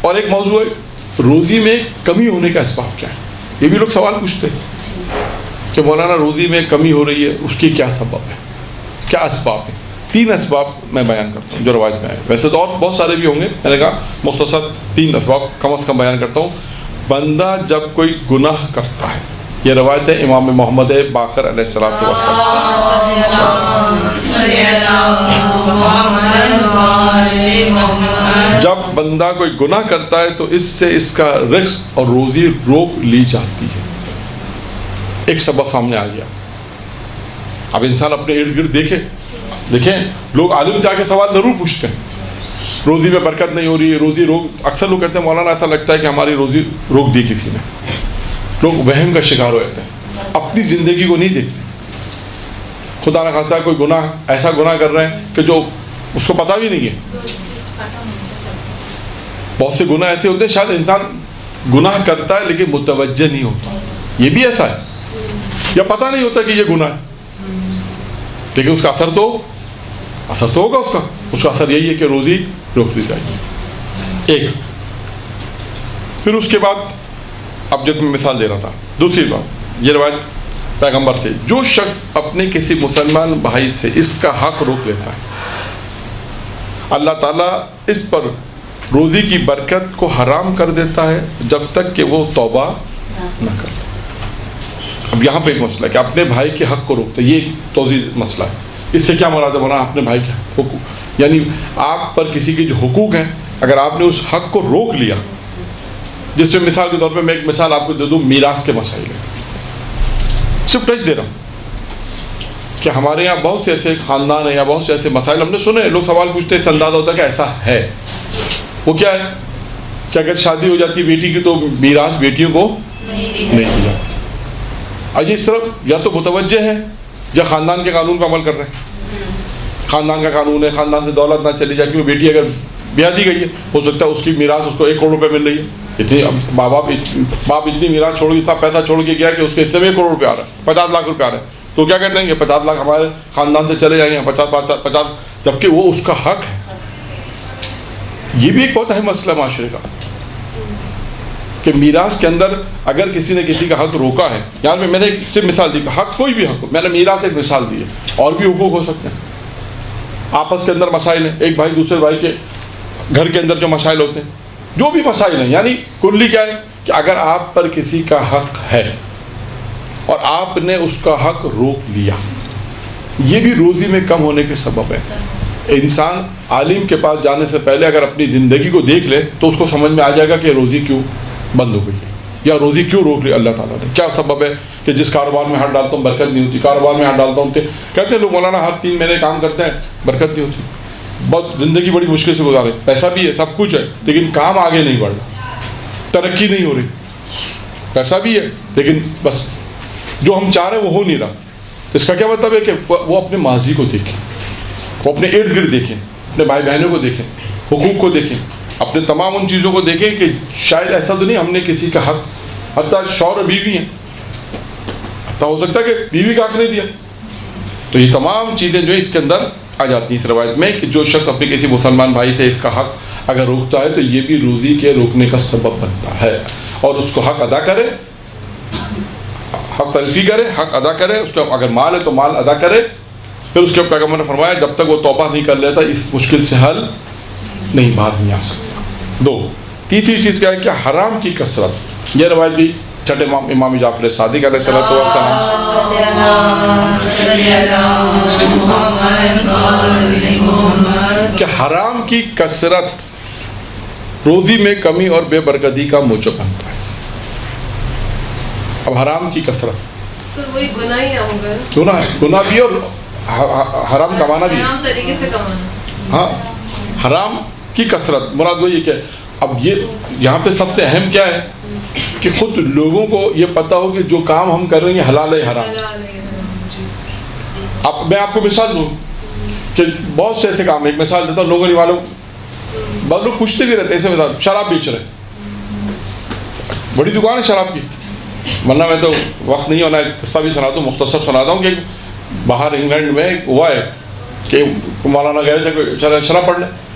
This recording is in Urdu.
اور ایک موضوع ہے روزی میں کمی ہونے کا اسباب کیا ہے. یہ بھی لوگ سوال پوچھتے ہیں کہ مولانا روزی میں کمی ہو رہی ہے, اس کی کیا سبب ہے, کیا اسباب ہے. 3 اسباب میں بیان کرتا ہوں جو روایت میں آئے. ویسے تو اور بہت سارے بھی ہوں گے, میں نے کہا مختصر 3 اسباب کم از کم بیان کرتا ہوں. بندہ جب کوئی گناہ کرتا ہے, یہ روایت ہے امام محمد باقر علیہ السلام جب بندہ کوئی گناہ کرتا ہے تو اس سے اس کا رزق اور روزی روک لی جاتی ہے. ایک سبب سامنے آ گیا. اب انسان اپنے ارد گرد دیکھیں لوگ عالم سے آ کے سوال ضرور پوچھتے ہیں, روزی میں برکت نہیں ہو رہی ہے, روزی روک. اکثر لوگ کہتے ہیں مولانا ایسا لگتا ہے کہ ہماری روزی روک دی کسی نے. لوگ وہم کا شکار ہو جاتے ہیں, اپنی زندگی کو نہیں دیکھتے. خدا نہ خاصا کوئی گناہ, ایسا گناہ کر رہے ہیں کہ جو اس کو پتہ بھی نہیں ہے. بہت سے گناہ ایسے ہوتے ہیں شاید انسان گناہ کرتا ہے لیکن متوجہ نہیں ہوتا. یہ بھی ایسا ہے, یا پتہ نہیں ہوتا کہ یہ گناہ ہے, لیکن اس کا اثر تو ہوگا. اس کا اثر یہی ہے کہ روزی روک دی جائے گی. ایک. پھر اس کے بعد اب جب میں مثال دے رہا تھا, دوسری بات یہ روایت پیغمبر سے, جو شخص اپنے کسی مسلمان بھائی سے اس کا حق روک لیتا ہے, اللہ تعالیٰ اس پر روزی کی برکت کو حرام کر دیتا ہے جب تک کہ وہ توبہ نہ کر لے. اب یہاں پہ ایک مسئلہ ہے کہ اپنے بھائی کے حق کو روکتے, یہ ایک توضیح مسئلہ ہے. اس سے کیا مراد ہے مولانا اپنے بھائی کے حقوق, یعنی آپ پر کسی کے جو حقوق ہیں اگر آپ نے اس حق کو روک لیا, جس میں مثال کے طور پہ میں ایک مثال آپ کو دے دوں, میراث کے مسائل ہے. صرف ٹچ دے رہا ہوں کہ ہمارے یہاں بہت سے ایسے خاندان ہیں یا بہت سے ایسے مسائل ہم نے سنے ہیں. لوگ سوال پوچھتے ہیں, اس سے اندازہ ہوتا ہے کہ ایسا ہے. وہ کیا ہے کہ اگر شادی ہو جاتی ہے بیٹی کی تو میراث بیٹیوں کو نہیں دی جاتی. اور یہ صرف یا تو متوجہ ہے یا خاندان کے قانون پر عمل کر رہے ہیں. خاندان کا قانون ہے, خاندان سے دولت نہ چلی جائے, کیونکہ بیٹی اگر بیاہ دی گئی ہے ہو سکتا ہے اس کی میراث اس کو 1 کروڑ روپے مل رہی ہے. اتنی باپ اتنی میراث چھوڑ کے, اتنا پیسہ چھوڑ کے گیا کہ اس کے حصے میں 1 کروڑ روپے آ رہا ہے, 50 لاکھ روپے آ رہے ہیں. تو کیا کہتے ہیں کہ 50 لاکھ ہمارے خاندان سے چلے جائیں گے, 50, جبکہ وہ اس کا حق ہے. یہ بھی ایک بہت اہم مسئلہ معاشرے کا کہ میراث کے اندر اگر کسی نے کسی کا حق روکا ہے. یہاں میں نے صرف مثال دی, حق کوئی بھی حق ہو, میں نے میراث ایک مثال دی ہے, اور بھی حقوق ہو سکتے ہیں. آپس کے اندر مسائل ہیں, ایک بھائی دوسرے بھائی کے گھر کے اندر جو مسائل ہوتے ہیں, جو بھی مسائل ہیں, یعنی کلی کیا ہے کہ اگر آپ پر کسی کا حق ہے اور آپ نے اس کا حق روک لیا, یہ بھی روزی میں کم ہونے کے سبب ہے. انسان عالم کے پاس جانے سے پہلے اگر اپنی زندگی کو دیکھ لے تو اس کو سمجھ میں آ جائے گا کہ روزی کیوں بند ہو گئی ہے یا روزی کیوں روک لی اللہ تعالیٰ نے. کیا سبب ہے کہ جس کاروبار میں ہاتھ ڈالتا ہوں برکت نہیں ہوتی, کاروبار میں ہاتھ ڈالتا ہوں کہتے ہیں لوگ مولانا ہر 3 مہینے کام کرتے ہیں برکت نہیں ہوتی, بہت زندگی بڑی مشکل سے گزارے, پیسہ بھی ہے سب کچھ ہے لیکن کام آگے نہیں بڑھ رہا, ترقی نہیں ہو رہی. پیسہ بھی ہے لیکن بس جو ہم چاہ رہے ہیں وہ ہو نہیں رہا. اس کا کیا مطلب ہے کہ وہ اپنے ماضی کو دیکھیں, وہ اپنے ارد گرد دیکھیں, اپنے بھائی بہنوں کو دیکھیں, حقوق کو دیکھیں, اپنے تمام ان چیزوں کو دیکھیں کہ شاید ایسا تو نہیں ہم نے کسی کا حق, حتیٰ شوہر اور بیوی ہیں, حتیٰ ہو سکتا ہے کہ بیوی کا حق نہیں دیا. تو یہ تمام چیزیں جو اس کے اندر آ جاتی ہیں اس روایت میں کہ جو شخص اپنے کسی مسلمان بھائی سے اس کا حق اگر روکتا ہے تو یہ بھی روزی کے روکنے کا سبب بنتا ہے. اور اس کو حق ادا کرے, حق تلفی کرے, حق ادا کرے, اس کا اگر مال ہے تو مال ادا کرے. پھر اس کے پیغمبر نے فرمایا جب تک وہ توبہ نہیں کر لیتا اس مشکل سے حل نہیں, باز نہیں آ سکتا. 2. تیسری چیز کیا ہے کہ حرام کی کثرت. یہ روایت بھی چھٹے امام جعفر صادق علیہ السلام کہ حرام کی کثرت روزی میں کمی اور بے برکتی کا موجب بنتا ہے. اب حرام کی کثرت وہی گناہ ہی ہوگا, گناہ بھی اور حرام کمانا بھی, حرام طریقے سے کمانا. ہاں حرام کی کثرت مراد وہی کہ اب یہ یہاں پہ سب سے اہم کیا ہے کہ خود لوگوں کو یہ پتہ ہو کہ جو کام ہم کر رہے ہیں یہ حلال ہے حرام. اب میں آپ کو مثال دوں کہ بہت سے ایسے کام, ایک مثال دیتا ہوں, لوگوں نے معلوم بعض لوگ پوچھتے بھی رہتے ایسے مثال, شراب بیچ رہے, بڑی دکان ہے شراب کی, ورنہ میں تو وقت نہیں ہونا ہے, قصہ بھی سناتا ہوں, مختصر سناتا ہوں کہ باہر انگلینڈ میں ہوا ہے کہ مولانا گئے تھے شراب پڑھنے,